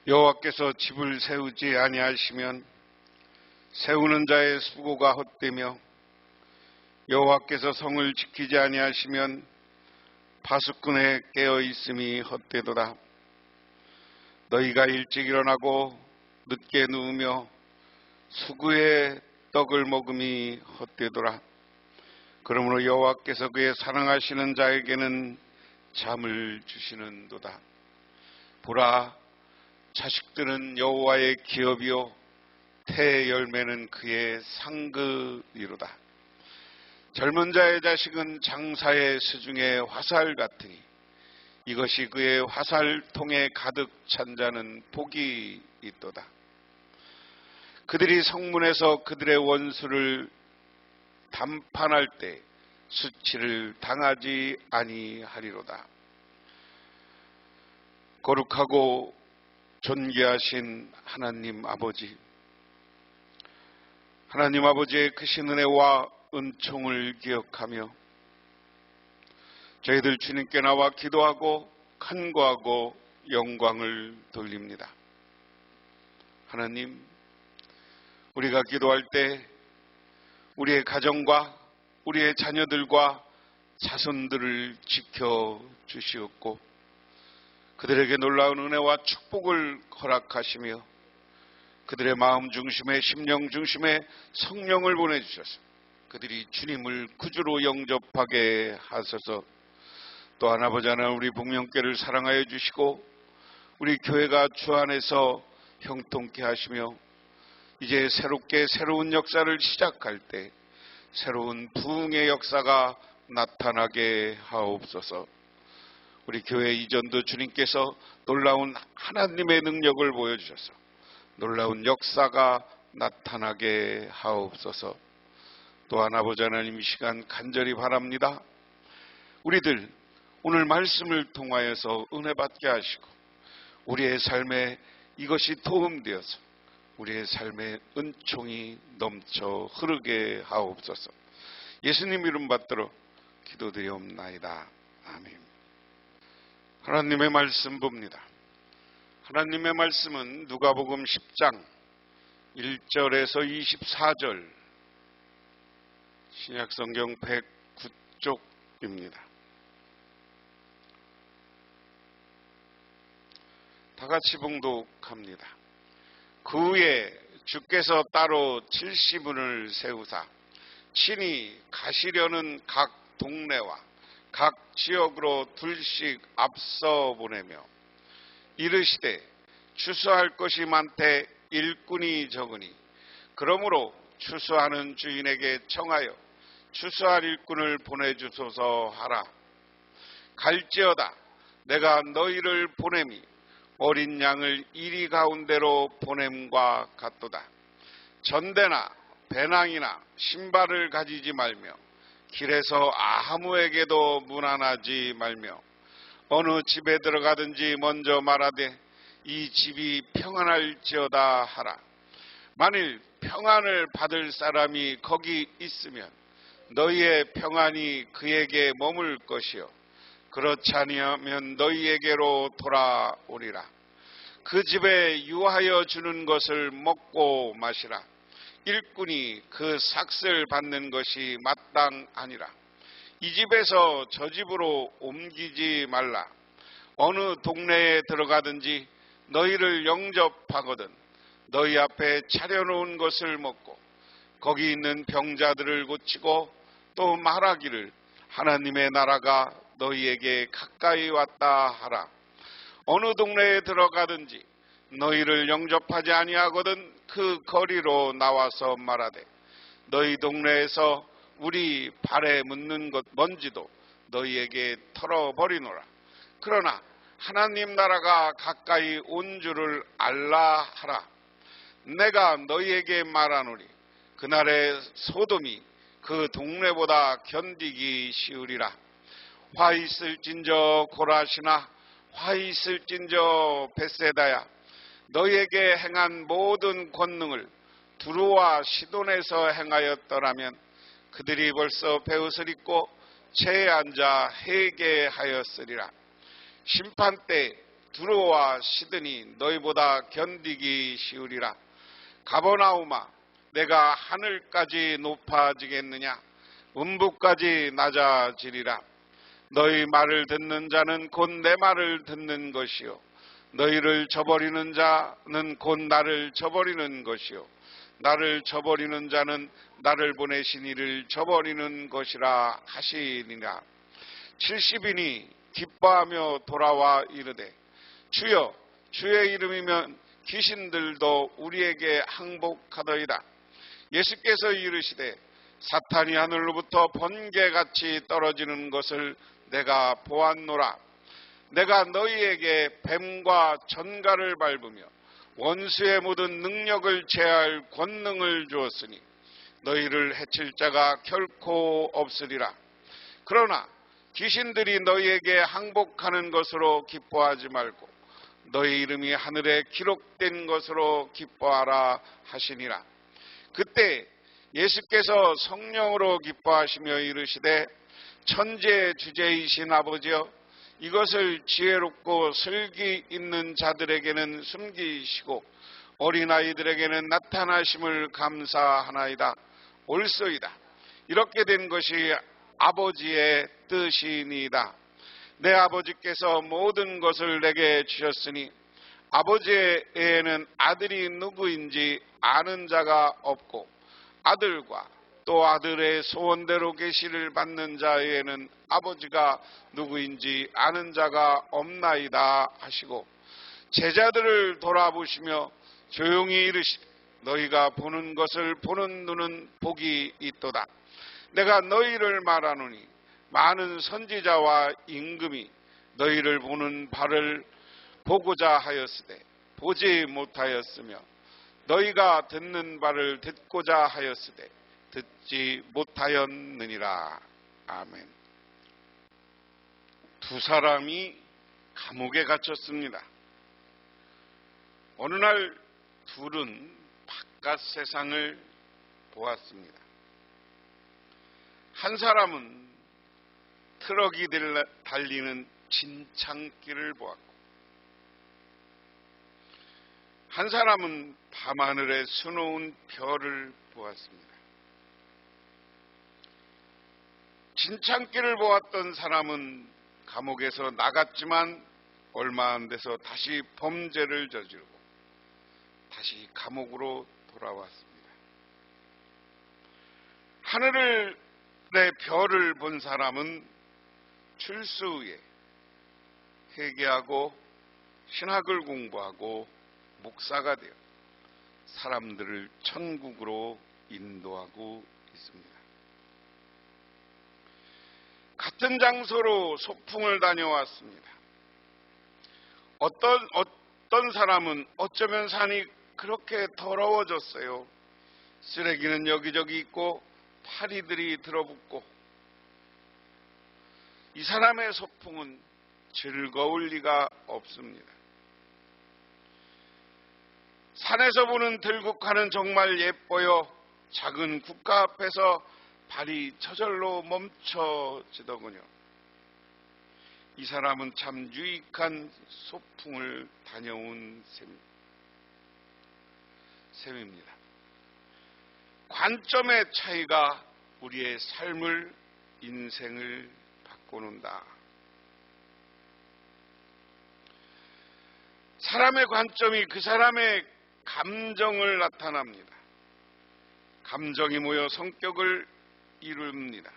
여호와께서 집을 세우지 아니하시면 세우는 자의 수고가 헛되며 여호와께서 성을 지키지 아니하시면 파수꾼의 깨어 있음이 헛되도다. 너희가 일찍 일어나고 늦게 누우며 수구의 떡을 먹음이 헛되도다. 그러므로 여호와께서 그의 사랑하시는 자에게는 잠을 주시는도다. 보라, 자식들은 여호와의 기업이요 태의 열매는 그의 상급이로다. 젊은 자의 자식은 장사의 수중의 화살 같으니 이것이 그의 화살통에 가득 찬 자는 복이 있도다. 그들이 성문에서 그들의 원수를 담판할 때 수치를 당하지 아니하리로다. 거룩하고 존귀하신 하나님 아버지, 하나님 아버지의 크신 은혜와 은총을 기억하며 저희들 주님께 나와 기도하고 간구하고 영광을 돌립니다. 하나님, 우리가 기도할 때 우리의 가정과 우리의 자녀들과 자손들을 지켜주시옵고 그들에게 놀라운 은혜와 축복을 허락하시며 그들의 마음 중심에 심령 중심에 성령을 보내주셔서 그들이 주님을 구주로 영접하게 하소서. 또한 아버지 하나님, 우리 복명교회를 사랑하여 주시고 우리 교회가 주 안에서 형통케 하시며 이제 새롭게 새로운 역사를 시작할 때 새로운 부흥의 역사가 나타나게 하옵소서. 우리 교회 이전도 주님께서 놀라운 하나님의 능력을 보여주셔서 놀라운 역사가 나타나게 하옵소서. 또한 아버지 하나님, 이 시간 간절히 바랍니다. 우리들 오늘 말씀을 통하여서 은혜 받게 하시고 우리의 삶에 이것이 도움되어서 우리의 삶에 은총이 넘쳐 흐르게 하옵소서. 예수님 이름 받들어 기도드리옵나이다. 아멘. 하나님의 말씀 봅니다. 하나님의 말씀은 누가복음 10장 1절에서 24절, 신약성경 109쪽입니다. 다 같이 봉독합니다. 그 후에 주께서 따로 70인을 세우사 친히 가시려는 각 동네와 각 지역으로 둘씩 앞서 보내며 이르시되 추수할 것이 많되 일꾼이 적으니 그러므로 추수하는 주인에게 청하여 추수할 일꾼을 보내주소서 하라. 갈지어다 내가 너희를 보냄이 어린 양을 이리 가운데로 보냄과 같도다. 전대나 배낭이나 신발을 가지지 말며 길에서 아무에게도 문안하지 말며 어느 집에 들어가든지 먼저 말하되 이 집이 평안할지어다 하라. 만일 평안을 받을 사람이 거기 있으면 너희의 평안이 그에게 머물 것이요 그렇지 아니하면 너희에게로 돌아오리라. 그 집에 유하여 주는 것을 먹고 마시라. 일꾼이 그 삭슬 받는 것이 마땅하니라. 이 집에서 저 집으로 옮기지 말라. 어느 동네에 들어가든지 너희를 영접하거든 너희 앞에 차려놓은 것을 먹고 거기 있는 병자들을 고치고 또 말하기를 하나님의 나라가 너희에게 가까이 왔다 하라. 어느 동네에 들어가든지 너희를 영접하지 아니하거든 그 거리로 나와서 말하되 너희 동네에서 우리 발에 묻는 것 먼지도 너희에게 털어버리노라. 그러나 하나님 나라가 가까이 온 줄을 알라 하라. 내가 너희에게 말하노니 그날의 소돔이 그 동네보다 견디기 쉬우리라. 화 있을진저 고라시나 화 있을진저 벳세다야, 너희에게 행한 모든 권능을 두루와 시돈에서 행하였더라면 그들이 벌써 베옷을 입고 채에 앉아 회개하였으리라. 심판 때 두로와 시드니 너희보다 견디기 쉬우리라. 가버나움아, 내가 하늘까지 높아지겠느냐? 음부까지 낮아지리라. 너희 말을 듣는 자는 곧 내 말을 듣는 것이요, 너희를 저버리는 자는 곧 나를 저버리는 것이요, 나를 저버리는 자는 나를 보내신 이를 저버리는 것이라 하시니라. 70인이 기뻐하며 돌아와 이르되, 주여, 주의 이름이면 귀신들도 우리에게 항복하더이다. 예수께서 이르시되, 사탄이 하늘로부터 번개같이 떨어지는 것을 내가 보았노라. 내가 너희에게 뱀과 전갈을 밟으며 원수의 모든 능력을 제할 권능을 주었으니 너희를 해칠 자가 결코 없으리라. 그러나 귀신들이 너희에게 항복하는 것으로 기뻐하지 말고 너희 이름이 하늘에 기록된 것으로 기뻐하라 하시니라. 그때 예수께서 성령으로 기뻐하시며 이르시되, 천지의 주제이신 아버지여, 이것을 지혜롭고 슬기 있는 자들에게는 숨기시고 어린아이들에게는 나타나심을 감사하나이다. 옳소이다. 이렇게 된 것이 아버지의 뜻이니이다. 내 아버지께서 모든 것을 내게 주셨으니 아버지에게는 아들이 누구인지 아는 자가 없고 아들과 또 아들의 소원대로 계시를 받는 자에게는 아버지가 누구인지 아는 자가 없나이다 하시고, 제자들을 돌아보시며 조용히 이르시되, 너희가 보는 것을 보는 눈은 복이 있도다. 내가 너희를 말하노니 많은 선지자와 임금이 너희를 보는 바를 보고자 하였으되 보지 못하였으며, 너희가 듣는 바를 듣고자 하였으되 듣지 못하였느니라. 아멘. 두 사람이 감옥에 갇혔습니다. 어느 날 둘은 바깥 세상을 보았습니다. 한 사람은 트럭이 달리는 진창길을 보았고, 한 사람은 밤하늘에 수놓은 별을 보았습니다. 진창길을 보았던 사람은 감옥에서 나갔지만 얼마 안 돼서 다시 범죄를 저지르고 다시 감옥으로 돌아왔습니다. 하늘의 별을 본 사람은 출소 후에 회개하고 신학을 공부하고 목사가 되어 사람들을 천국으로 인도하고 있습니다. 같은 장소로 소풍을 다녀왔습니다. 어떤 사람은 어쩌면 산이 그렇게 더러워졌어요. 쓰레기는 여기저기 있고 파리들이 들어붙고, 이 사람의 소풍은 즐거울 리가 없습니다. 산에서 보는 들국화는 정말 예뻐요. 작은 국가 앞에서 발이 저절로 멈춰지더군요. 이 사람은 참 유익한 소풍을 다녀온 셈입니다. 관점의 차이가 우리의 삶을, 인생을 바꿔놓는다. 사람의 관점이 그 사람의 감정을 나타납니다. 감정이 모여 성격을 이룹니다.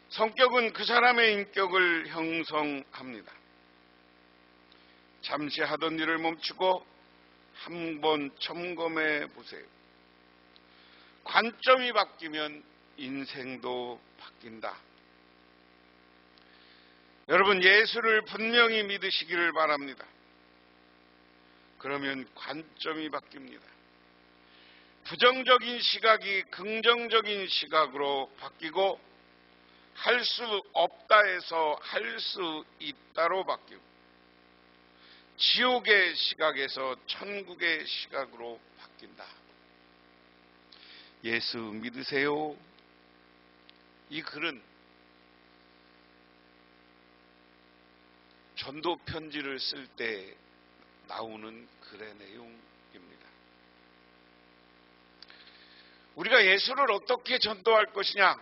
성격은 그 사람의 인격을 형성합니다. 잠시 하던 일을 멈추고 한번 점검해 보세요. 관점이 바뀌면 인생도 바뀐다. 여러분, 예수를 분명히 믿으시기를 바랍니다. 그러면 관점이 바뀝니다. 부정적인 시각이 긍정적인 시각으로 바뀌고, 할 수 없다에서 할 수 있다로 바뀌고, 지옥의 시각에서 천국의 시각으로 바뀐다. 예수 믿으세요? 이 글은 전도 편지를 쓸 때 나오는 글의 내용입니다. 우리가 예수를 어떻게 전도할 것이냐?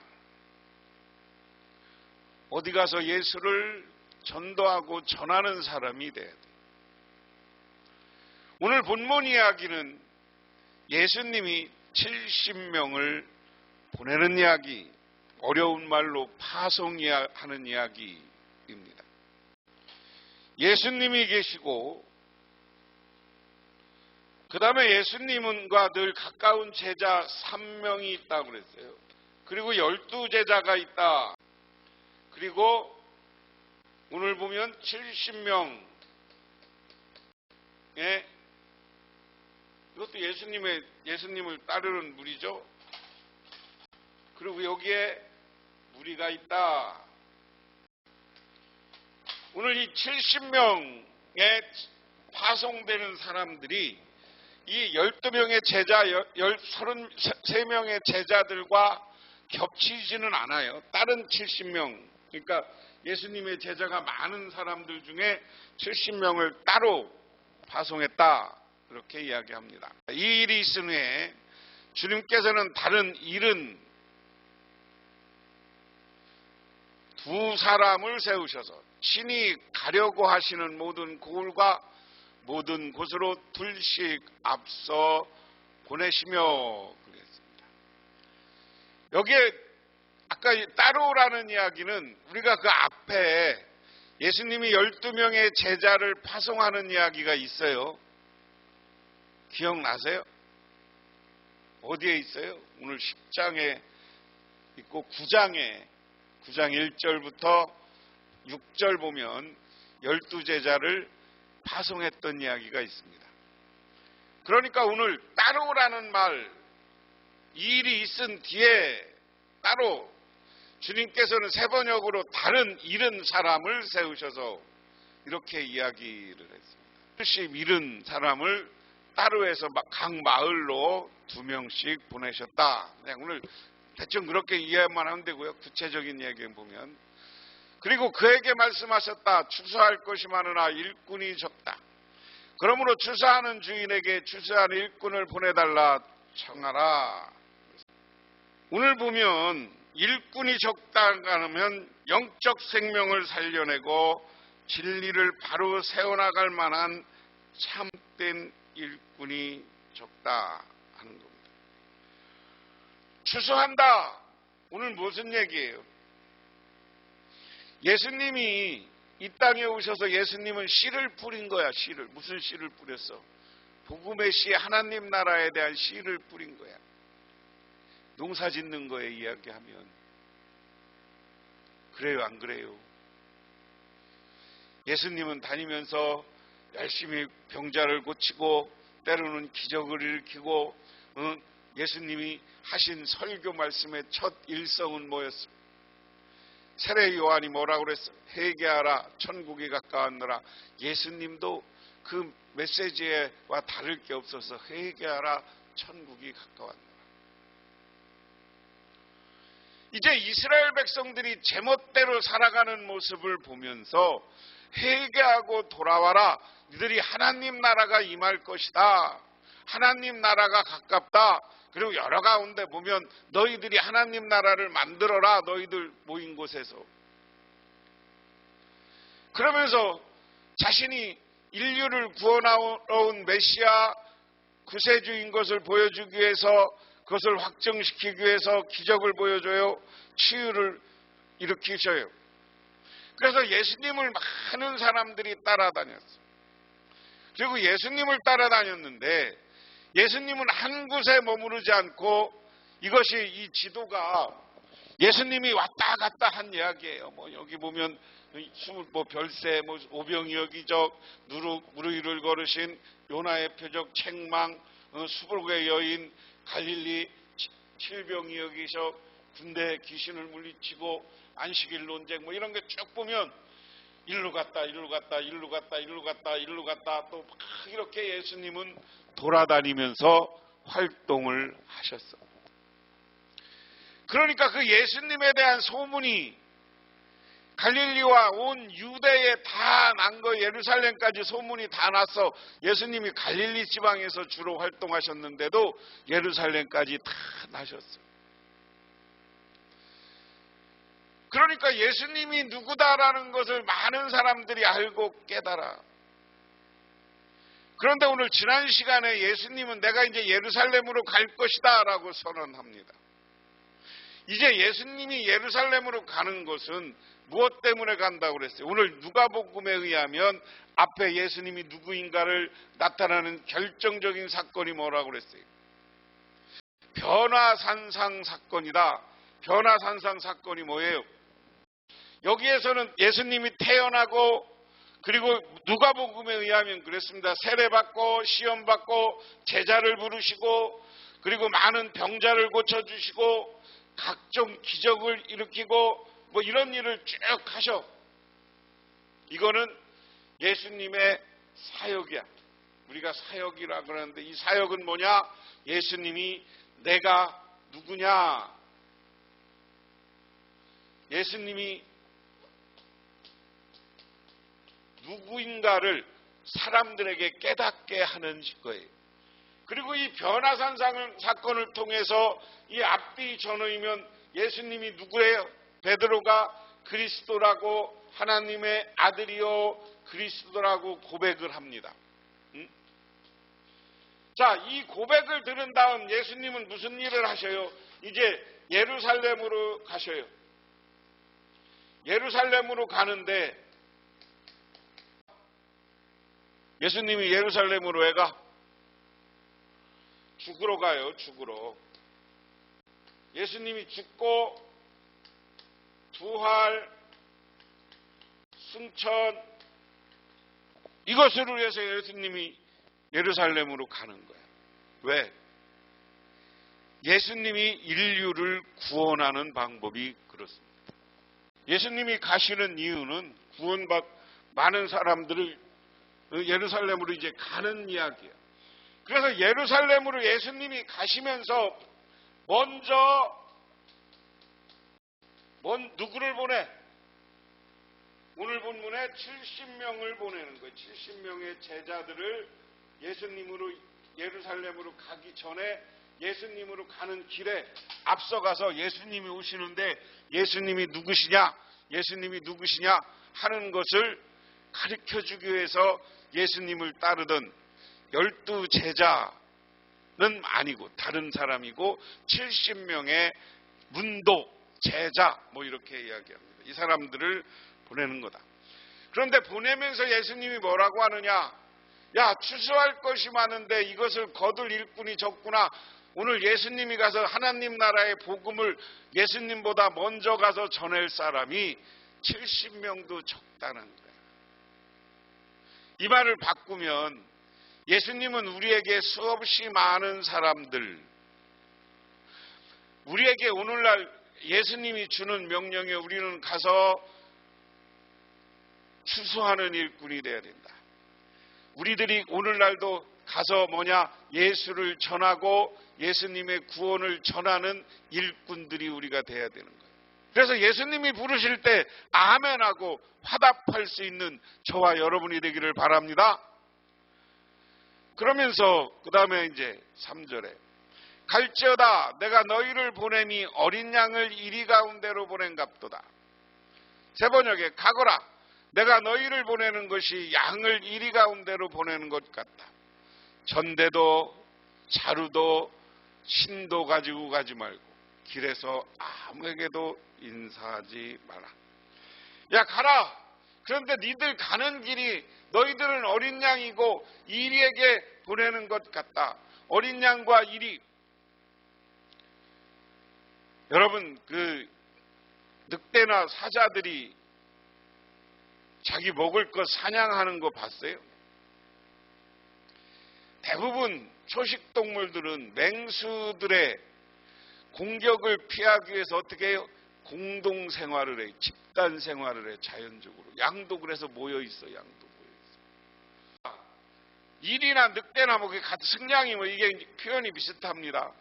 어디 가서 예수를 전도하고 전하는 사람이 돼야 돼. 오늘 본문 이야기는 예수님이 70명을 보내는 이야기, 어려운 말로 파송하는 이야기입니다. 예수님이 계시고 그 다음에 예수님과 늘 가까운 제자 3명이 있다고 그랬어요. 그리고 12제자가 있다. 그리고 오늘 보면 70명의 이것도 예수님을 따르는 무리죠. 그리고 여기에 무리가 있다. 오늘 이 70명에 파송되는 사람들이 이 12명의 제자, 33명의 제자들과 겹치지는 않아요. 다른 70명, 그러니까 예수님의 제자가 많은 사람들 중에 70명을 따로 파송했다. 그렇게 이야기합니다. 이 일이 있은 후에 주님께서는 다른 72사람을 세우셔서 친히 가려고 하시는 모든 고을과 모든 곳으로 둘씩 앞서 보내시며 그랬습니다. 여기에 아까 따로라는 이야기는 우리가 그 앞에 예수님이 12명의 제자를 파송하는 이야기가 있어요. 기억나세요? 어디에 있어요? 오늘 10장에 있고 9장 1절부터 6절 보면 12제자를 파송했던 이야기가 있습니다. 그러니까 오늘 따로라는 말, 이 일이 있은 뒤에 따로 주님께서는 세 번역으로 다른 70사람을 세우셔서 이렇게 이야기를 했습니다. 70사람을 따로 해서 각 마을로 2명씩 보내셨다. 그냥 오늘 대충 그렇게 이해만 하면 되고요. 구체적인 이야기 보면. 그리고 그에게 말씀하셨다. 추수할 것이 많으나 일꾼이 적다. 그러므로 추수하는 주인에게 추수하는 일꾼을 보내달라 청하라. 오늘 보면 일꾼이 적다가 하면 영적 생명을 살려내고 진리를 바로 세워나갈 만한 참된 일꾼이 적다 하는 겁니다. 추수한다. 오늘 무슨 얘기예요? 예수님이 이 땅에 오셔서 예수님은 씨를 뿌린 거야. 씨를. 무슨 씨를 뿌렸어? 복음의 씨, 하나님 나라에 대한 씨를 뿌린 거야. 농사 짓는 거에 이야기하면 그래요, 안 그래요? 예수님은 다니면서 열심히 병자를 고치고 때로는 기적을 일으키고 예수님이 하신 설교 말씀의 첫 일성은 뭐였습니까? 세례 요한이 뭐라고 그랬어? 회개하라, 천국이 가까웠노라. 예수님도 그 메시지와 다를 게 없어서 회개하라, 천국이 가까웠노라. 이제 이스라엘 백성들이 제멋대로 살아가는 모습을 보면서 회개하고 돌아와라. 너희들이 하나님 나라가 임할 것이다. 하나님 나라가 가깝다. 그리고 여러 가운데 보면 너희들이 하나님 나라를 만들어라. 너희들 모인 곳에서. 그러면서 자신이 인류를 구원하온 메시아 구세주인 것을 보여주기 위해서 그것을 확정시키기 위해서 기적을 보여줘요. 치유를 일으키셔요. 그래서 예수님을 많은 사람들이 따라다녔어요. 그리고 예수님을 따라다녔는데 예수님은 한 곳에 머무르지 않고 이것이 이 지도가 예수님이 왔다 갔다 한 이야기예요. 여기 보면 별세, 오병이 여기적, 무르이를 걸으신 요나의 표적, 책망, 수복의 여인, 갈릴리, 칠병이 여기서 군대 귀신을 물리치고 안식일 논쟁 이런 게 쭉 보면 일로 갔다 또 막 이렇게 예수님은 돌아다니면서 활동을 하셨어요. 그러니까 그 예수님에 대한 소문이 갈릴리와 온 유대에 다 난 거, 예루살렘까지 소문이 다 났어. 예수님이 갈릴리 지방에서 주로 활동하셨는데도 예루살렘까지 다 나셨어요. 그러니까 예수님이 누구다라는 것을 많은 사람들이 알고 깨달아. 그런데 오늘 지난 시간에 예수님은 내가 이제 예루살렘으로 갈 것이다 라고 선언합니다. 이제 예수님이 예루살렘으로 가는 것은 무엇 때문에 간다고 그랬어요? 오늘 누가복음에 의하면 앞에 예수님이 누구인가를 나타나는 결정적인 사건이 뭐라고 그랬어요? 변화산상 사건이다. 변화산상 사건이 뭐예요? 여기에서는 예수님이 태어나고, 그리고 누가복음에 의하면 그랬습니다. 세례받고 시험받고 제자를 부르시고, 그리고 많은 병자를 고쳐주시고 각종 기적을 일으키고 뭐 이런 일을 쭉 하셔. 이거는 예수님의 사역이야. 우리가 사역이라 그러는데 이 사역은 뭐냐? 예수님이 내가 누구냐? 예수님이 누구인가를 사람들에게 깨닫게 하는 거예요. 그리고 이 변화산 사건을 통해서 이 앞뒤 전후이면 예수님이 누구예요? 베드로가 그리스도라고, 하나님의 아들이요 그리스도라고 고백을 합니다. 자, 이 고백을 들은 다음 예수님은 무슨 일을 하셔요? 이제 예루살렘으로 가셔요. 예루살렘으로 가는데, 예수님이 예루살렘으로 왜 가? 죽으러 가요. 죽으러. 예수님이 죽고 부활, 승천, 이것을 위해서 예수님이 예루살렘으로 가는 거예요. 왜? 예수님이 인류를 구원하는 방법이 그렇습니다. 예수님이 가시는 이유는 많은 사람들을 예루살렘으로 이제 가는 이야기예요. 그래서 예루살렘으로 예수님이 가시면서 먼저 누구를 보내? 오늘 본문에 70명을 보내는 거예요. 70명의 제자들을 예수님으로 예루살렘으로 가기 전에 예수님으로 가는 길에 앞서가서 예수님이 오시는데 예수님이 누구시냐? 예수님이 누구시냐? 하는 것을 가르쳐주기 위해서 예수님을 따르던 12제자는 아니고 다른 사람이고 70명의 문도, 제자 뭐 이렇게 이야기합니다. 이 사람들을 보내는 거다. 그런데 보내면서 예수님이 뭐라고 하느냐? 야, 추수할 것이 많은데 이것을 거둘 일꾼이 적구나. 오늘 예수님이 가서 하나님 나라의 복음을 예수님보다 먼저 가서 전할 사람이 70명도 적다는 거예요. 이 말을 바꾸면 예수님은 우리에게 수없이 많은 사람들, 우리에게 오늘날 예수님이 주는 명령에 우리는 가서 추수하는 일꾼이 되어야 된다. 우리들이 오늘날도 가서 예수를 전하고 예수님의 구원을 전하는 일꾼들이 우리가 되어야 되는 거예요. 그래서 예수님이 부르실 때 아멘하고 화답할 수 있는 저와 여러분이 되기를 바랍니다. 그러면서 그 다음에 이제 3절에 갈지어다 내가 너희를 보내니 어린 양을 이리 가운데로 보낸갑도다. 새 번역에 가거라 내가 너희를 보내는 것이 양을 이리 가운데로 보내는 것 같다. 전대도 자루도 신도 가지고 가지 말고 길에서 아무에게도 인사하지 마라. 야, 가라. 그런데 니들 가는 길이 너희들은 어린 양이고 이리에게 보내는 것 같다. 어린 양과 이리. 여러분, 늑대나 사자들이 자기 먹을 것 사냥하는 거 봤어요? 대부분 초식동물들은 맹수들의 공격을 피하기 위해서 어떻게 해요? 공동생활을 해. 집단생활을 해. 자연적으로. 양도 그래서 모여있어. 양도 모여있어. 일이나 늑대나 같은 승냥이 이게 표현이 비슷합니다.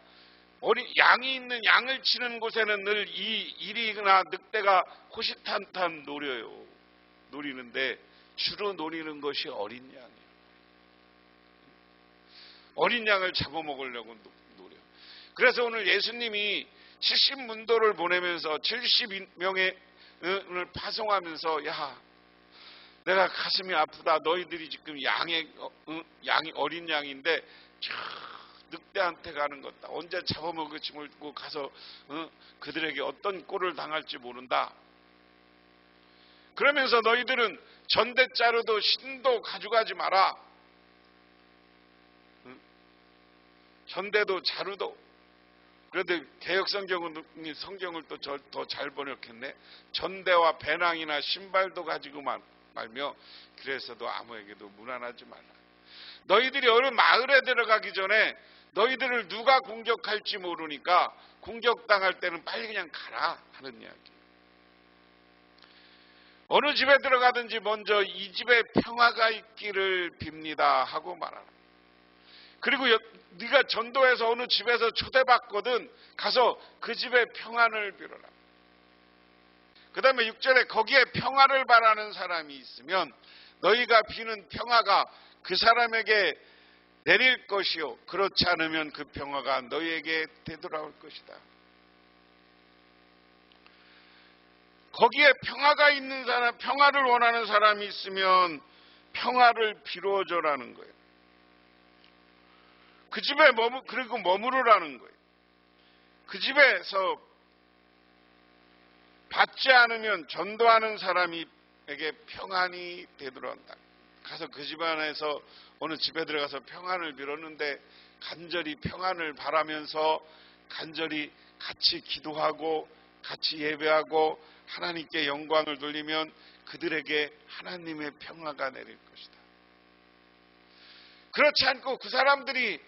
양이 있는 양을 치는 곳에는 늘 이 이리나 늑대가 호시탐탐 노리는데 주로 노리는 것이 어린 양이에요. 어린 양을 잡아먹으려고 노려요. 그래서 오늘 예수님이 70문도를 보내면서 70명을 파송하면서 야, 내가 가슴이 아프다. 너희들이 지금 양이 어린 양인데 늑대한테 가는 것다. 언제 잡아먹을지 모르고 가서 그들에게 어떤 꼴을 당할지 모른다. 그러면서 너희들은 전대자루도 신도 가져가지 마라. 전대도 자루도. 그런데 개혁성경은 성경을 또 더 잘 번역했네. 전대와 배낭이나 신발도 가지고 말며 그래서도 아무에게도 무난하지 말라. 너희들이 어느 마을에 들어가기 전에 너희들을 누가 공격할지 모르니까 공격당할 때는 빨리 그냥 가라 하는 이야기. 어느 집에 들어가든지 먼저 이 집에 평화가 있기를 빕니다 하고 말하라. 그리고 네가 전도해서 어느 집에서 초대받거든 가서 그 집에 평안을 빌어라. 그 다음에 6절에 거기에 평화를 바라는 사람이 있으면 너희가 비는 평화가 그 사람에게 내릴 것이요 그렇지 않으면 그 평화가 너희에게 되돌아올 것이다. 거기에 평화가 있는 사람, 평화를 원하는 사람이 있으면 평화를 비워줘라는 거예요. 그 집에 그리고 머무르라는 거예요. 그 집에서 받지 않으면 전도하는 사람에게 평안이 되돌아온다. 가서 그 집 안에서 어느 집에 들어가서 평안을 빌었는데 간절히 평안을 바라면서 간절히 같이 기도하고 같이 예배하고 하나님께 영광을 돌리면 그들에게 하나님의 평화가 내릴 것이다. 그렇지 않고 그 사람들이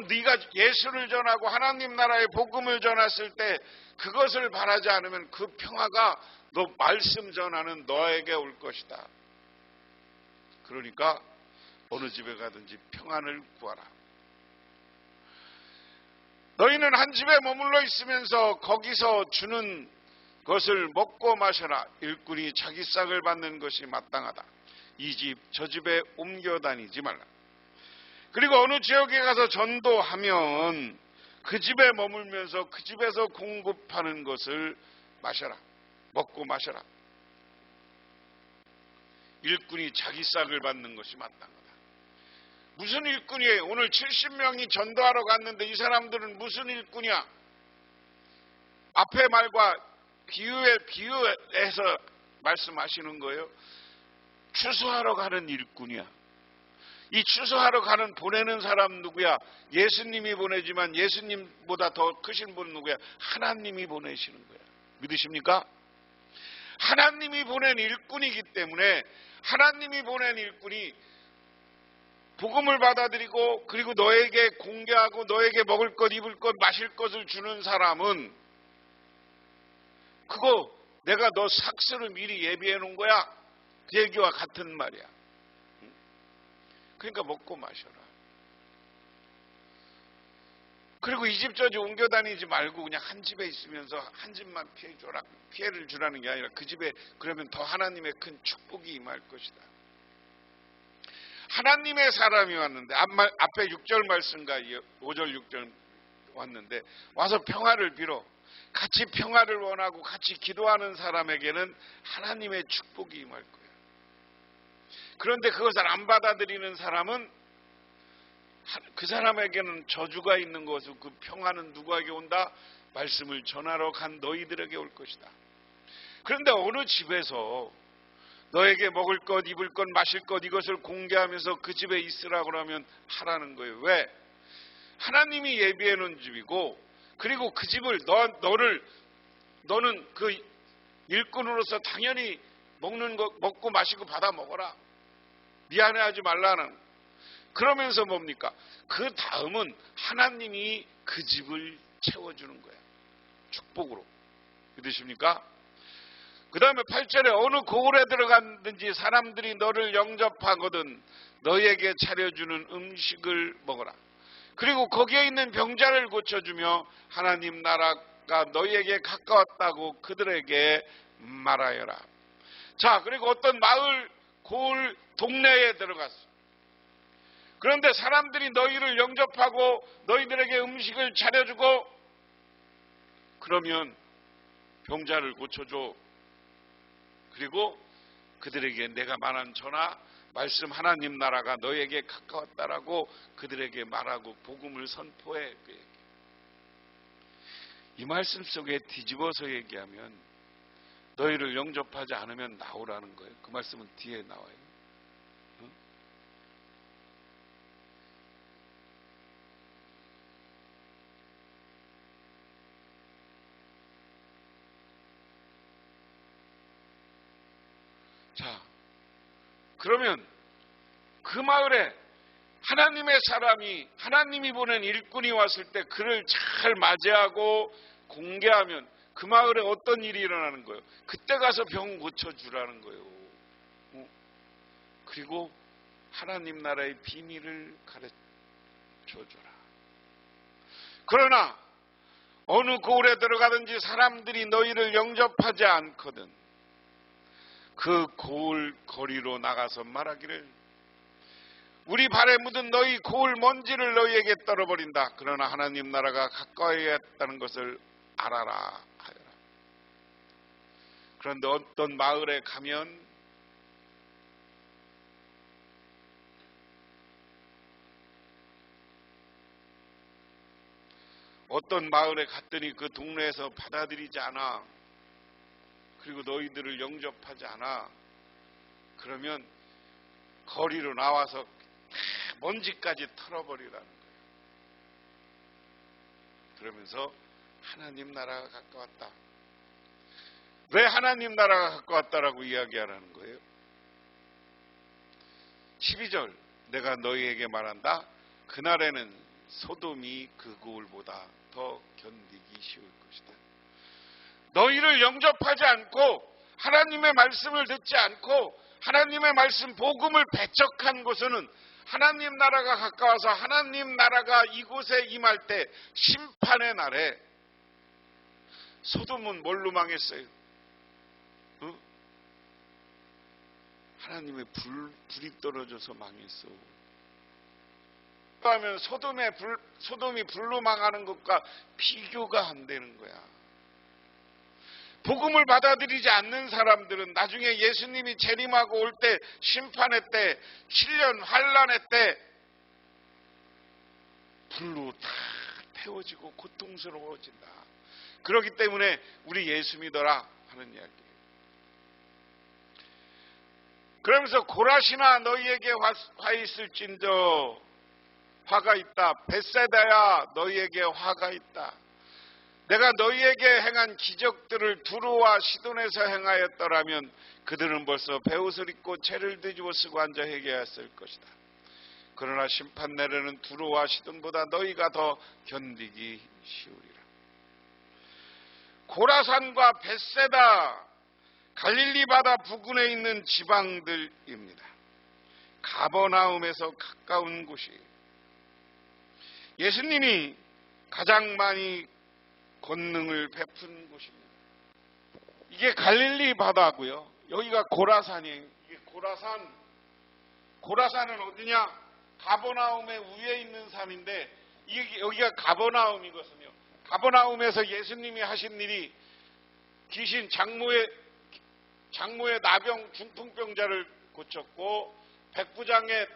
네가 예수를 전하고 하나님 나라의 복음을 전했을 때 그것을 바라지 않으면 그 평화가 너 말씀 전하는 너에게 올 것이다. 그러니까 어느 집에 가든지 평안을 구하라. 너희는 한 집에 머물러 있으면서 거기서 주는 것을 먹고 마셔라. 일꾼이 자기 싹을 받는 것이 마땅하다. 이 집 저 집에 옮겨 다니지 말라. 그리고 어느 지역에 가서 전도하면 그 집에 머물면서 그 집에서 공급하는 것을 마셔라. 먹고 마셔라. 일꾼이 자기 싹을 받는 것이 마땅하다. 무슨 일꾼이에요? 오늘 70명이 전도하러 갔는데 이 사람들은 무슨 일꾼이야? 앞에 말과 비유해서 말씀하시는 거예요. 추수하러 가는 일꾼이야. 이 추수하러 가는 보내는 사람 누구야? 예수님이 보내지만 예수님보다 더 크신 분 누구야? 하나님이 보내시는 거야. 믿으십니까? 하나님이 보낸 일꾼이기 때문에 하나님이 보낸 일꾼이 복음을 받아들이고 그리고 너에게 공개하고 너에게 먹을 것, 입을 것, 마실 것을 주는 사람은 그거 내가 너 삭스를 미리 예비해 놓은 거야. 그 얘기와 같은 말이야. 그러니까 먹고 마셔라. 그리고 이 집 저 집 옮겨 다니지 말고 그냥 한 집에 있으면서 한 집만 피해를 주라는 게 아니라 그 집에 그러면 더 하나님의 큰 축복이 임할 것이다. 하나님의 사람이 왔는데 앞에 6절 말씀과 5절 6절 왔는데 와서 평화를 빌어 같이 평화를 원하고 같이 기도하는 사람에게는 하나님의 축복이 임할 거예요. 그런데 그것을 안 받아들이는 사람은 그 사람에게는 저주가 있는 것이고 그 평화는 누구에게 온다? 말씀을 전하러 간 너희들에게 올 것이다. 그런데 어느 집에서 너에게 먹을 것, 입을 것, 마실 것 이것을 공개하면서 그 집에 있으라고 그러면 하라는 거예요. 왜? 하나님이 예비해 놓은 집이고 그리고 그 집을 너는 그 일꾼으로서 당연히 먹는 거 먹고 마시고 받아 먹어라. 미안해하지 말라는. 그러면서 뭡니까? 그 다음은 하나님이 그 집을 채워주는 거예요. 축복으로. 믿으십니까? 그 다음에 8절에 어느 고을에 들어갔든지 사람들이 너를 영접하거든 너희에게 차려주는 음식을 먹어라. 그리고 거기에 있는 병자를 고쳐주며 하나님 나라가 너희에게 가까웠다고 그들에게 말하여라. 자, 그리고 어떤 마을, 고을, 동네에 들어갔어. 그런데 사람들이 너희를 영접하고 너희들에게 음식을 차려주고 그러면 병자를 고쳐줘. 그리고 그들에게 내가 말한 전하 말씀 하나님 나라가 너희에게 가까웠다라고 그들에게 말하고 복음을 선포해. 이 말씀 속에 뒤집어서 얘기하면 너희를 영접하지 않으면 나오라는 거예요. 그 말씀은 뒤에 나와요. 자, 그러면 그 마을에 하나님의 사람이, 하나님이 보낸 일꾼이 왔을 때 그를 잘 맞이하고 공개하면 그 마을에 어떤 일이 일어나는 거예요? 그때 가서 병 고쳐주라는 거예요. 그리고 하나님 나라의 비밀을 가르쳐줘라. 그러나 어느 고을에 들어가든지 사람들이 너희를 영접하지 않거든 그 고을 거리로 나가서 말하기를 우리 발에 묻은 너희 고을 먼지를 너희에게 떨어버린다. 그러나 하나님 나라가 가까이 있다는 것을 알아라 하여라. 그런데 어떤 마을에 가면 어떤 마을에 갔더니 그 동네에서 받아들이지 않아. 그리고 너희들을 영접하지 않아. 그러면 거리로 나와서 먼지까지 털어버리라는 거예요. 그러면서 하나님 나라가 가까웠다. 왜 하나님 나라가 가까웠다라고 이야기하라는 거예요? 12절 내가 너희에게 말한다. 그날에는 소돔이 그 고을보다 더 견디기 쉬울 것이다. 너희를 영접하지 않고 하나님의 말씀을 듣지 않고 하나님의 말씀 복음을 배척한 곳에는 하나님 나라가 가까워서 하나님 나라가 이곳에 임할 때 심판의 날에 소돔은 뭘로 망했어요? 하나님의 불이 떨어져서 망했어. 그러면 소돔이 불로 망하는 것과 비교가 안 되는 거야. 복음을 받아들이지 않는 사람들은 나중에 예수님이 재림하고 올 때 심판의 때 7년 환란의 때 불로 다 태워지고 고통스러워진다. 그렇기 때문에 우리 예수 믿어라 하는 이야기예요. 그러면서 고라시나 너희에게 화 있을진저 화가 있다. 벳세다야 너희에게 화가 있다. 내가 너희에게 행한 기적들을 두로와 시돈에서 행하였더라면 그들은 벌써 베옷을 입고 채를 뒤집어 쓰고 앉아 회개했을 것이다. 그러나 심판 날에는 두로와 시돈보다 너희가 더 견디기 쉬우리라. 고라산과 벳세다 갈릴리 바다 부근에 있는 지방들입니다. 가버나움에서 가까운 곳이 예수님이 가장 많이 권능을 베푼 곳입니다. 이게 갈릴리 바다고요. 여기가 고라산이에요. 이게 고라산은 어디냐? 가버나움의 위에 있는 산인데 여기가 가버나움이거든요. 가버나움에서 예수님이 하신 일이 귀신 장모의 나병 중풍병자를 고쳤고 백부장의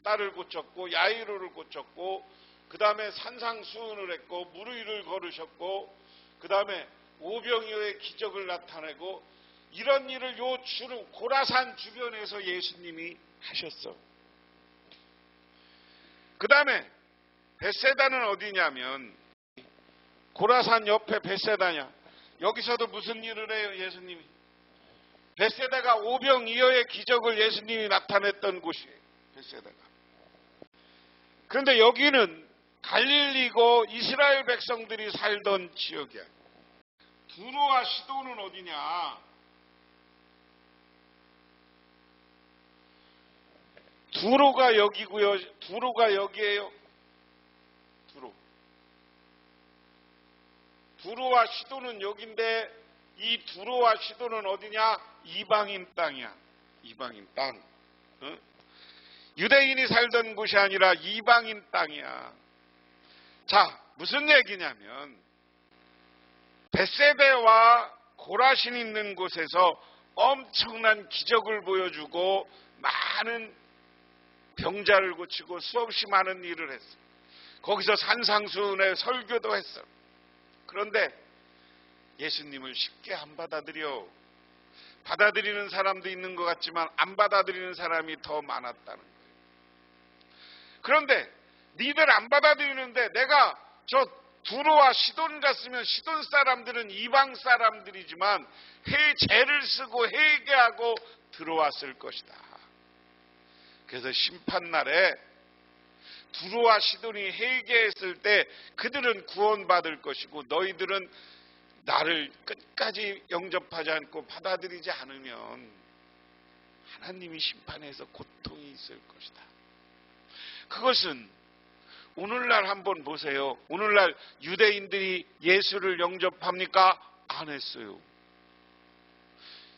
딸을 고쳤고 야이로를 고쳤고 그 다음에 산상수훈을 했고 무리를 걸으셨고 그 다음에 오병이어의 기적을 나타내고 이런 일을 주로 고라산 주변에서 예수님이 하셨어. 그 다음에 벳세다는 어디냐면 고라산 옆에 벳세다냐. 여기서도 무슨 일을 해요 예수님이? 벳세다가 오병이어의 기적을 예수님이 나타냈던 곳이에요. 벳세다가. 그런데 여기는 갈릴리고 이스라엘 백성들이 살던 지역이야. 두로와 시돈은 어디냐? 두로가 여기고요. 두로가 여기에요. 두로와 시도는 여긴데 이 두로와 시도는 어디냐? 이방인 땅이야. 이방인 땅. 유대인이 살던 곳이 아니라 이방인 땅이야. 자, 무슨 얘기냐면 벳세베와 고라신 있는 곳에서 엄청난 기적을 보여주고 많은 병자를 고치고 수없이 많은 일을 했어. 거기서 산상수훈의 설교도 했어. 그런데 예수님을 쉽게 안 받아들여. 받아들이는 사람도 있는 것 같지만 안 받아들이는 사람이 더 많았다는 거예요. 그런데 니들 안 받아들이는데 내가 저 두로와 시돈 갔으면 시돈 사람들은 이방 사람들이지만 죄를 쓰고 회개하고 들어왔을 것이다. 그래서 심판날에 두로와 시돈이 회개했을 때 그들은 구원받을 것이고 너희들은 나를 끝까지 영접하지 않고 받아들이지 않으면 하나님이 심판해서 고통이 있을 것이다. 그것은 오늘날 한번 보세요. 오늘날 유대인들이 예수를 영접합니까? 안 했어요.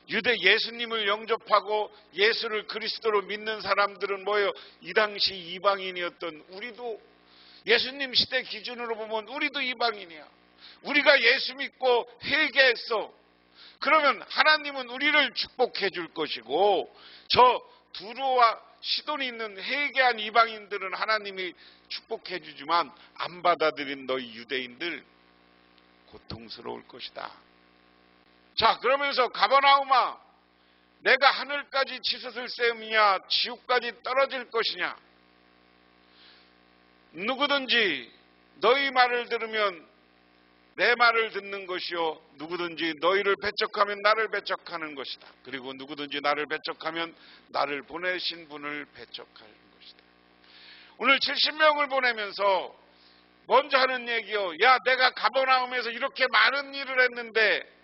예수님을 영접하고 예수를 그리스도로 믿는 사람들은 뭐예요? 이 당시 이방인이었던 우리도 예수님 시대 기준으로 보면 우리도 이방인이야. 우리가 예수 믿고 회개했어. 그러면 하나님은 우리를 축복해 줄 것이고 저 두로와 시돈이 있는 회개한 이방인들은 하나님이 축복해 주지만 안 받아들인 너희 유대인들 고통스러울 것이다. 자, 그러면서 가버나움아, 내가 하늘까지 치솟을 셈이냐 지옥까지 떨어질 것이냐. 누구든지 너희 말을 들으면 내 말을 듣는 것이요, 누구든지 너희를 배척하면 나를 배척하는 것이다. 그리고 누구든지 나를 배척하면 나를 보내신 분을 배척하는 것이다. 오늘 70명을 보내면서 먼저 하는 얘기요, 야, 내가 가버나움에서 이렇게 많은 일을 했는데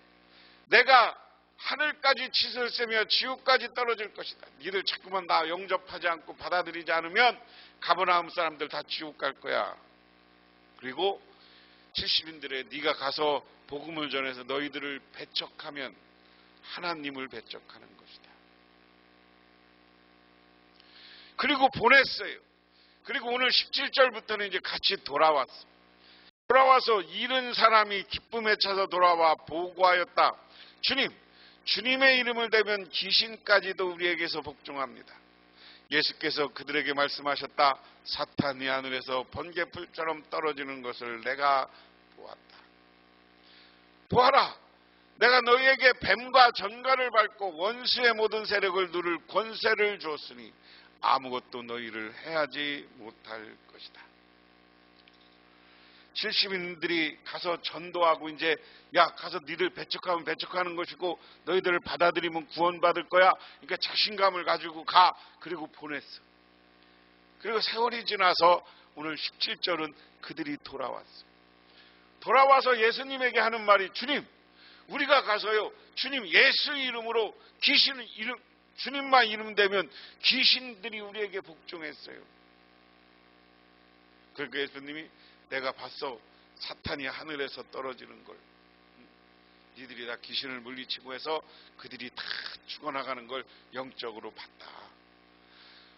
내가 하늘까지 치솟으며 지옥까지 떨어질 것이다. 니들 자꾸만 나 영접하지 않고 받아들이지 않으면 가버나움 사람들 다 지옥 갈 거야. 그리고 70인들의 네가 가서 복음을 전해서 너희들을 배척하면 하나님을 배척하는 것이다. 그리고 보냈어요. 그리고 오늘 17절부터는 이제 같이 돌아왔어. 돌아와서 잃은 사람이 기쁨에 차서 돌아와 보고하였다. 주님, 주님의 이름을 대면 귀신까지도 우리에게서 복종합니다. 예수께서 그들에게 말씀하셨다. 사탄이 하늘에서 번개불처럼 떨어지는 것을 내가 보았다. 보아라, 내가 너희에게 뱀과 전갈을 밟고 원수의 모든 세력을 누를 권세를 주었으니 아무것도 너희를 해하지 못할 것이다. 70인들이 가서 전도하고 이제 야, 가서 니들 배척하면 배척하는 것이고 너희들을 받아들이면 구원받을 거야. 그러니까 자신감을 가지고 가. 그리고 보냈어. 그리고 세월이 지나서 오늘 17절은 그들이 돌아왔어. 돌아와서 예수님에게 하는 말이, 주님, 우리가 가서요, 주님 예수 이름으로 주님만 이름 대면 귀신들이 우리에게 복종했어요. 그러니까 예수님이 내가 봤어. 사탄이 하늘에서 떨어지는 걸. 니들이 다 귀신을 물리치고 해서 그들이 다 죽어나가는 걸 영적으로 봤다.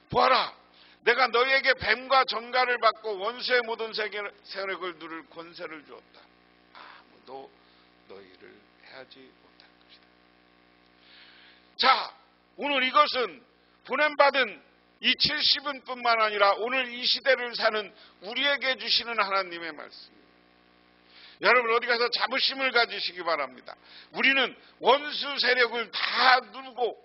보아라, 내가 너희에게 뱀과 전갈을 받고 원수의 모든 세력을 누를 권세를 주었다. 아무도 너희를 해하지 못할 것이다. 자, 오늘 이것은 보냄받은 이 70은 뿐만 아니라 오늘 이 시대를 사는 우리에게 주시는 하나님의 말씀입니다. 여러분 어디 가서 자부심을 가지시기 바랍니다. 우리는 원수 세력을 다 누르고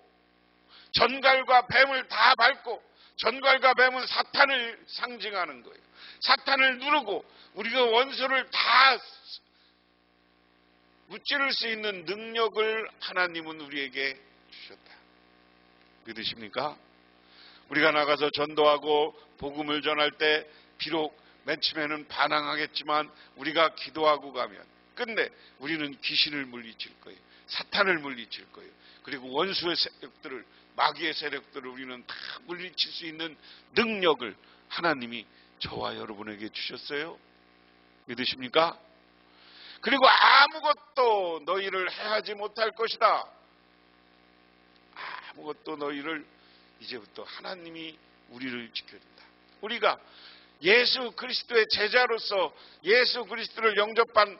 전갈과 뱀을 다 밟고, 전갈과 뱀은 사탄을 상징하는 거예요. 사탄을 누르고 우리가 원수를 다 무찌를 수 있는 능력을 하나님은 우리에게 주셨다. 믿으십니까? 우리가 나가서 전도하고 복음을 전할 때 비록 맨 처음에는 반항하겠지만 우리가 기도하고 가면 끝내 우리는 귀신을 물리칠 거예요. 사탄을 물리칠 거예요. 그리고 원수의 세력들을, 마귀의 세력들을 우리는 다 물리칠 수 있는 능력을 하나님이 저와 여러분에게 주셨어요. 믿으십니까? 그리고 아무것도 너희를 해하지 못할 것이다. 아무것도 너희를, 이제부터 하나님이 우리를 지켜준다. 우리가 예수 그리스도의 제자로서 예수 그리스도를 영접한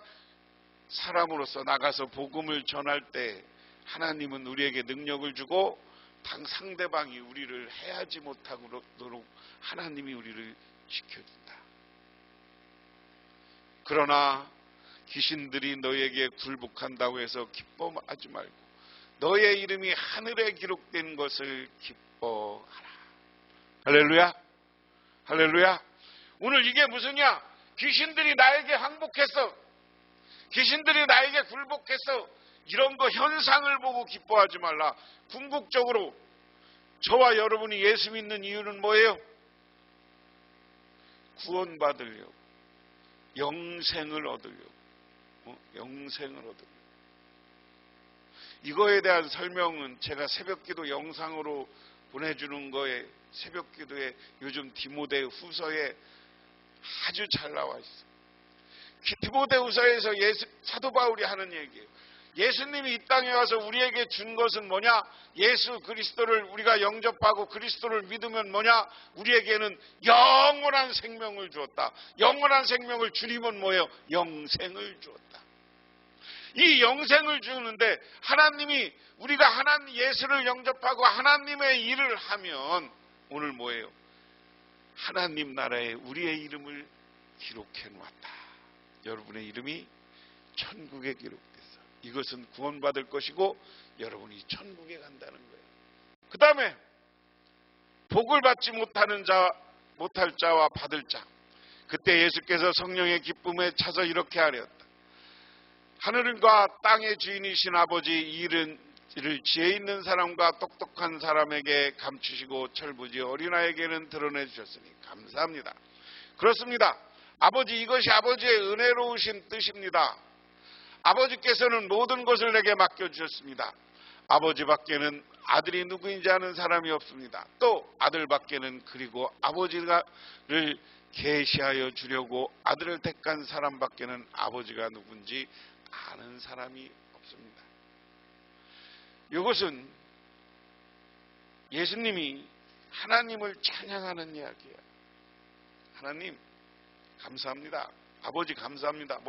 사람으로서 나가서 복음을 전할 때 하나님은 우리에게 능력을 주고 상대방이 우리를 해하지 못하도록 하나님이 우리를 지켜준다. 그러나 귀신들이 너에게 굴복한다고 해서 기뻐하지 말고 너의 이름이 하늘에 기록된 것을 기뻐하라. 할렐루야. 할렐루야. 오늘 이게 무슨이야? 귀신들이 나에게 항복했어. 귀신들이 나에게 굴복했어. 이런 거 현상을 보고 기뻐하지 말라. 궁극적으로 저와 여러분이 예수 믿는 이유는 뭐예요? 구원받으려고, 영생을 얻으려고, 영생을 얻으려고. 이거에 대한 설명은 제가 새벽기도 영상으로 보내주는 거에, 새벽기도에 요즘 디모데 후서에 아주 잘 나와 있어요. 디모데 후서에서 사도 바울이 하는 얘기예요. 예수님이 이 땅에 와서 우리에게 준 것은 뭐냐? 예수 그리스도를 우리가 영접하고 그리스도를 믿으면 뭐냐? 우리에게는 영원한 생명을 주었다. 영원한 생명을 주님은 뭐예요? 영생을 주었다. 이 영생을 주는데 하나님이 우리가 하나님 예수를 영접하고 하나님의 일을 하면 오늘 뭐예요? 하나님 나라에 우리의 이름을 기록해 놓았다. 여러분의 이름이 천국에 기록됐어. 이것은 구원받을 것이고 여러분이 천국에 간다는 거예요. 그 다음에 복을 받지 못할 자와 받을 자. 그때 예수께서 성령의 기쁨에 차서 이렇게 하렸다. 하늘과 땅의 주인이신 아버지, 이 일을 지혜 있는 사람과 똑똑한 사람에게 감추시고 철부지 어린아이에게는 드러내 주셨으니 감사합니다. 그렇습니다. 아버지, 이것이 아버지의 은혜로우신 뜻입니다. 아버지께서는 모든 것을 내게 맡겨주셨습니다. 아버지밖에는 아들이 누구인지 아는 사람이 없습니다. 또 아들밖에는 그리고 아버지를 계시하여 주려고 아들을 택한 사람밖에는 아버지가 누군지 아는 사람이 없습니다. 이것은 예수님이 하나님을 찬양하는 이야기예요. 하나님 감사합니다. 아버지 감사합니다.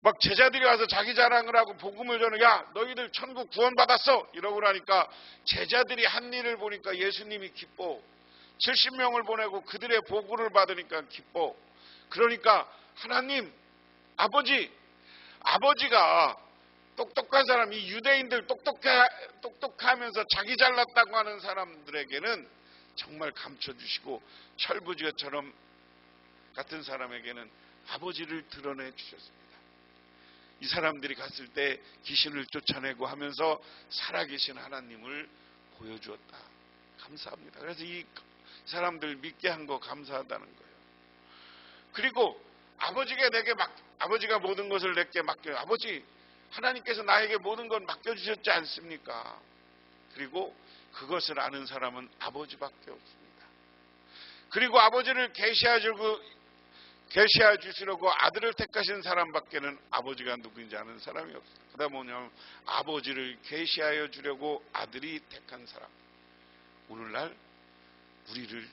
막 제자들이 와서 자기 자랑을 하고 복음을 전해, 야 너희들 천국 구원받았어 이러고 나니까 제자들이 한 일을 보니까 예수님이 기뻐. 70명을 보내고 그들의 보고를 받으니까 기뻐. 그러니까 하나님 아버지가 똑똑한 사람, 이 유대인들 똑똑하면서 자기 잘났다고 하는 사람들에게는 정말 감춰주시고 철부지처럼 같은 사람에게는 아버지를 드러내 주셨습니다. 이 사람들이 갔을 때 귀신을 쫓아내고 하면서 살아계신 하나님을 보여주었다. 감사합니다. 그래서 이 사람들 믿게 한 거 감사하다는 거예요. 그리고 아버지가 모든 것을 내게 맡겨. 아버지, 하나님께서 나에게 모든 걸 맡겨주셨지 않습니까? 그리고 그것을 아는 사람은 아버지밖에 없습니다. 그리고 아버지를 계시해 주시려고 아들을 택하신 사람밖에는 아버지가 누구인지 아는 사람이 없습니다. 그 다음 뭐냐면 아버지를 계시하여 주려고 아들이 택한 사람. 오늘날 우리를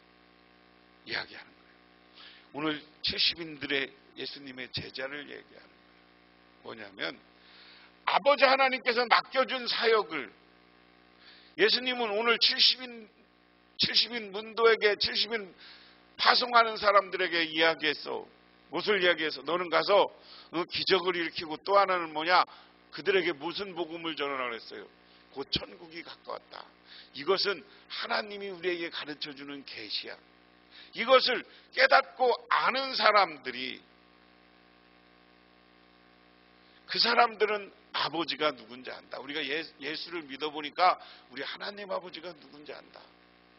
이야기하는 거예요. 오늘 70인들의 예수님의 제자를 얘기하는 거예요. 뭐냐면 아버지 하나님께서 맡겨준 사역을 예수님은 오늘 70인 문도에게 70인 파송하는 사람들에게 이야기했어. 무엇을 이야기했어? 너는 가서 기적을 일으키고 또 하나는 뭐냐? 그들에게 무슨 복음을 전하라고 했어요? 곧 천국이 가까웠다. 이것은 하나님이 우리에게 가르쳐주는 계시야. 이것을 깨닫고 아는 사람들이, 그 사람들은 아버지가 누군지 안다. 우리가 예수를 믿어보니까 우리 하나님 아버지가 누군지 안다.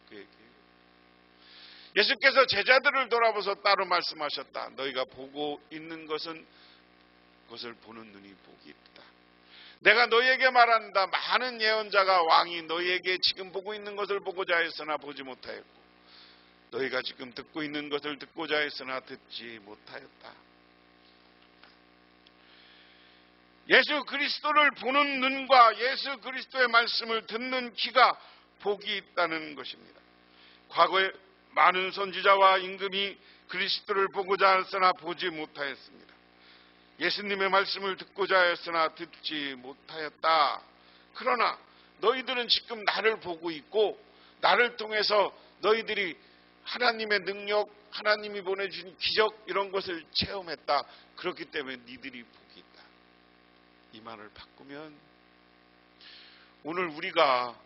그 얘기예요. 예수께서 제자들을 돌아보서 따로 말씀하셨다. 너희가 보고 있는 것은 그것을 보는 눈이 복이 있다. 내가 너희에게 말한다. 많은 예언자가 왕이 너희에게 지금 보고 있는 것을 보고자 했으나 보지 못하였고 너희가 지금 듣고 있는 것을 듣고자 했으나 듣지 못하였다. 예수 그리스도를 보는 눈과 예수 그리스도의 말씀을 듣는 귀가 복이 있다는 것입니다. 과거에 많은 선지자와 임금이 그리스도를 보고자 하였으나 보지 못하였습니다. 예수님의 말씀을 듣고자 하였으나 듣지 못하였다. 그러나 너희들은 지금 나를 보고 있고 나를 통해서 너희들이 하나님의 능력, 하나님이 보내주신 기적 이런 것을 체험했다. 그렇기 때문에 니들이 복이 있다. 이 말을 바꾸면 오늘 우리가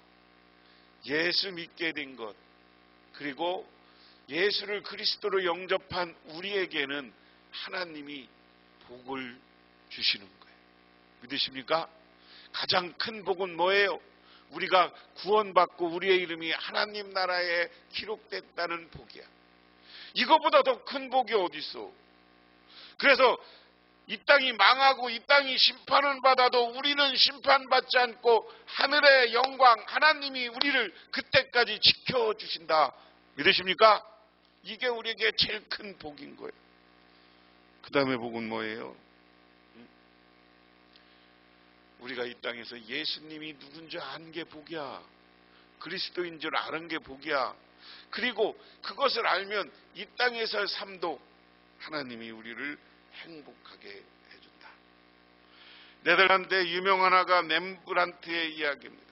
예수 믿게 된 것, 그리고 예수를 그리스도로 영접한 우리에게는 하나님이 복을 주시는 거예요. 믿으십니까? 가장 큰 복은 뭐예요? 우리가 구원받고 우리의 이름이 하나님 나라에 기록됐다는 복이야. 이거보다 더 큰 복이 어디 있어? 그래서 이 땅이 망하고 이 땅이 심판을 받아도 우리는 심판받지 않고 하늘의 영광, 하나님이 우리를 그때까지 지켜주신다. 믿으십니까? 이게 우리에게 제일 큰 복인 거예요. 그 다음에 복은 뭐예요? 우리가 이 땅에서 예수님이 누군지 아는 게 복이야. 그리스도인 줄 아는 게 복이야. 그리고 그것을 알면 이 땅에서의 삶도 하나님이 우리를 행복하게 해준다. 네덜란드의 유명한 화가 렘브란트의 이야기입니다.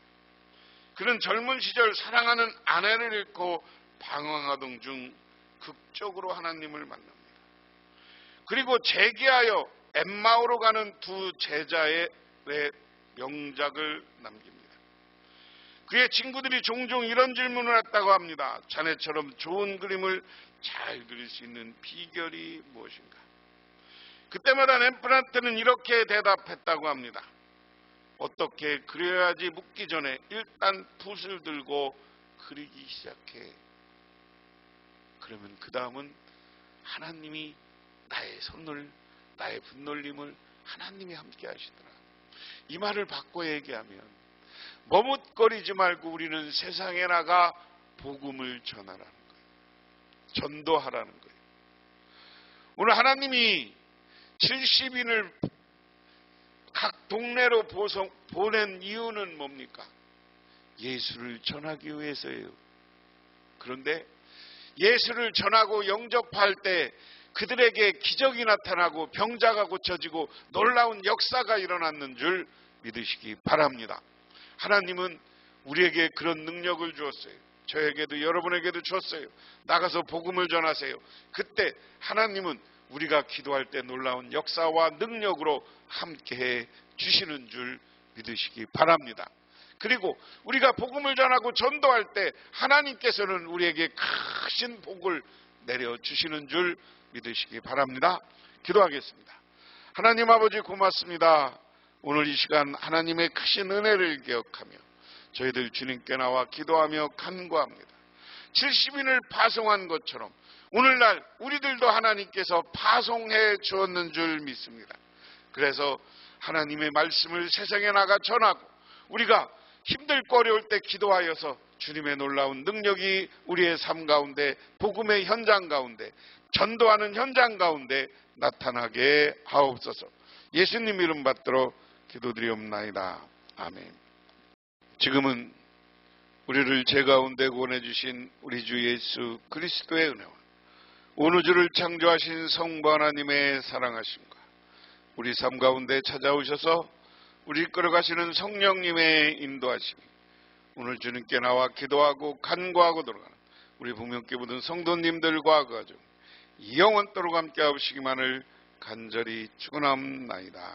그는 젊은 시절 사랑하는 아내를 잃고 방황하던 중 극적으로 하나님을 만납니다. 그리고 재기하여 엠마오로 가는 두 제자의 명작을 남깁니다. 그의 친구들이 종종 이런 질문을 했다고 합니다. 자네처럼 좋은 그림을 잘 그릴 수 있는 비결이 무엇인가? 그때마다 렘브란트는 이렇게 대답했다고 합니다. 어떻게 그려야지 묻기 전에 일단 붓을 들고 그리기 시작해. 그러면 그 다음은 하나님이 나의 손을, 나의 분놀림을 하나님이 함께 하시더라. 이 말을 바꿔 얘기하면 머뭇거리지 말고 우리는 세상에 나가 복음을 전하라는 거예요. 전도하라는 거예요. 오늘 하나님이 70인을 각 동네로 보낸 이유는 뭡니까? 예수를 전하기 위해서예요. 그런데 예수를 전하고 영접할 때 그들에게 기적이 나타나고 병자가 고쳐지고 놀라운 역사가 일어났는 줄 믿으시기 바랍니다. 하나님은 우리에게 그런 능력을 주었어요. 저에게도 여러분에게도 줬어요. 나가서 복음을 전하세요. 그때 하나님은 우리가 기도할 때 놀라운 역사와 능력으로 함께해 주시는 줄 믿으시기 바랍니다. 그리고 우리가 복음을 전하고 전도할 때 하나님께서는 우리에게 크신 복을 내려주시는 줄 믿으시기 바랍니다. 기도하겠습니다. 하나님 아버지 고맙습니다. 오늘 이 시간 하나님의 크신 은혜를 기억하며 저희들 주님께 나와 기도하며 간구합니다. 70인을 파송한 것처럼 오늘날 우리들도 하나님께서 파송해 주었는 줄 믿습니다. 그래서 하나님의 말씀을 세상에 나가 전하고 우리가 힘들고 어려울 때 기도하여서 주님의 놀라운 능력이 우리의 삶 가운데 복음의 현장 가운데 전도하는 현장 가운데 나타나게 하옵소서. 예수님 이름 받들어 기도드리옵나이다. 아멘. 지금은 우리를 죄 가운데 구원해 주신 우리 주 예수 그리스도의 은혜와 온 우주를 창조하신 성부 하나님의 사랑하심과 우리 삶 가운데 찾아오셔서 우리 끌어가시는 성령님의 인도하심이 오늘 주님께 나와 기도하고 간구하고 돌아가는 우리 부명께 묻은 성도님들과 가족 영원토록 함께 하시기만을 간절히 축원합니다.